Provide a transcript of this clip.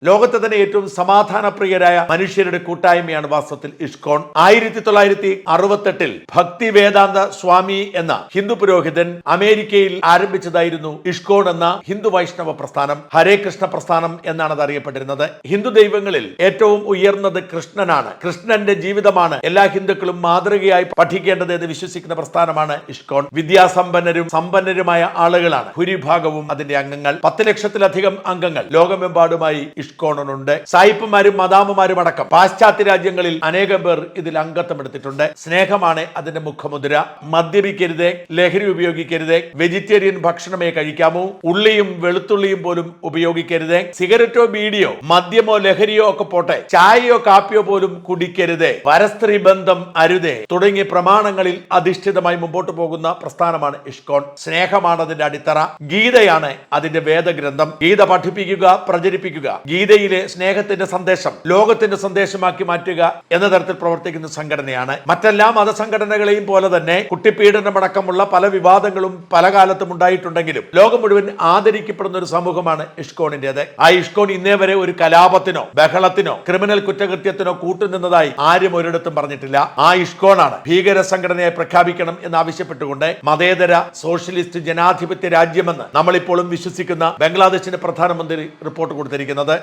ലോകത്തെ തന്നെ ഏറ്റവും സമാധാനപ്രിയരായ മനുഷ്യരുടെ കൂട്ടായ്മയാണ് വാസ്തവത്തിൽ ഇസ്കോൺ. 1968 ഭക്തി വേദാന്ത സ്വാമി എന്ന ഹിന്ദു പുരോഹിതൻ അമേരിക്കയിൽ ആരംഭിച്ചതായിരുന്നു ഇസ്കോൺ എന്ന ഹിന്ദു വൈഷ്ണവ പ്രസ്ഥാനം. ഹരേ കൃഷ്ണ പ്രസ്ഥാനം എന്നാണ് അത് അറിയപ്പെട്ടിരുന്നത്. ഹിന്ദു ദൈവങ്ങളിൽ ഏറ്റവും ഉയർന്നത് കൃഷ്ണനാണ്. കൃഷ്ണന്റെ ജീവിതമാണ് എല്ലാ ഹിന്ദുക്കളും മാതൃകയായി പഠിക്കേണ്ടത് എന്ന് വിശ്വസിക്കുന്ന പ്രസ്ഥാനമാണ് ഇസ്കോൺ. വിദ്യാസമ്പന്നരും സമ്പന്നരുമായ ആളുകളാണ് ഭൂരിഭാഗവും അതിന്റെ അംഗങ്ങൾ. 10 ലക്ഷത്തിലധികം അംഗങ്ങൾ ലോകമെമ്പാടുമായി ഇസ്കോണുണ്ട്. സായിപ്പുമാരും മദാമുമാരും അടക്കം പാശ്ചാത്യ രാജ്യങ്ങളിൽ അനേകം പേർ ഇതിൽ അംഗത്വം എടുത്തിട്ടുണ്ട്. സ്നേഹമാണ് അതിന്റെ മുഖമുദ്ര. മദ്യപിക്കരുത്, ലഹരി ഉപയോഗിക്കരുത്, വെജിറ്റേറിയൻ ഭക്ഷണമേ കഴിക്കാമൂ, ഉള്ളിയും വെളുത്തുള്ളിയും പോലും ഉപയോഗിക്കരുത്, സിഗരറ്റോ ബീഡിയോ മദ്യമോ ലഹരിയോ ഒക്കെ പോട്ടെ, ചായയോ കാപ്പിയോ പോലും കുടിക്കരുത്, പരസ്ത്രീ ബന്ധം അരുതേ തുടങ്ങിയ പ്രമാണങ്ങളിൽ അധിഷ്ഠിതമായി മുമ്പോട്ട് പോകുന്ന പ്രസ്ഥാനമാണ് ഇസ്കോൺ. സ്നേഹമാണ് അതിന്റെ അടിത്തറ. ഗീതയാണ് അതിന്റെ വേദഗ്രന്ഥം. ഗീത പഠിപ്പിക്കുക, പ്രചരിപ്പിക്കുക, ഗീതയിലെ സ്നേഹത്തിന്റെ സന്ദേശം ലോകത്തിന്റെ സന്ദേശമാക്കി മാറ്റുക എന്ന തരത്തിൽ പ്രവർത്തിക്കുന്ന സംഘടനയാണ്. മറ്റെല്ലാ മതസംഘടനകളെയും പോലെ തന്നെ കുട്ടിപ്പീഡനമടക്കമുള്ള പല വിവാദങ്ങളും പല കാലത്തും ഉണ്ടായിട്ടുണ്ടെങ്കിലും ലോകം മുഴുവൻ ആദരിക്കപ്പെടുന്ന ഒരു സമൂഹമാണ് ഇസ്കോണിന്റേത്. ആ ഇസ്കോൺ ഇന്നേ വരെ ഒരു കലാപത്തിനോ ബഹളത്തിനോ ക്രിമിനൽ കുറ്റകൃത്യത്തിനോ കൂട്ടുനിന്നതായി ആരും ഒരിടത്തും പറഞ്ഞിട്ടില്ല. ആ ഇസ്കോണാണ് ഭീകര സംഘടനയെ പ്രഖ്യാപിക്കണം എന്നാവശ്യപ്പെട്ടുകൊണ്ട് മതേതര സോഷ്യലിസ്റ്റ് ജനാധിപത്യ രാജ്യമെന്ന് നമ്മളിപ്പോഴും വിശ്വസിക്കുന്ന ബംഗ്ലാദേശിന്റെ പ്രധാനമന്ത്രി റിപ്പോർട്ട് കൊടുത്തിരിക്കുന്നത്.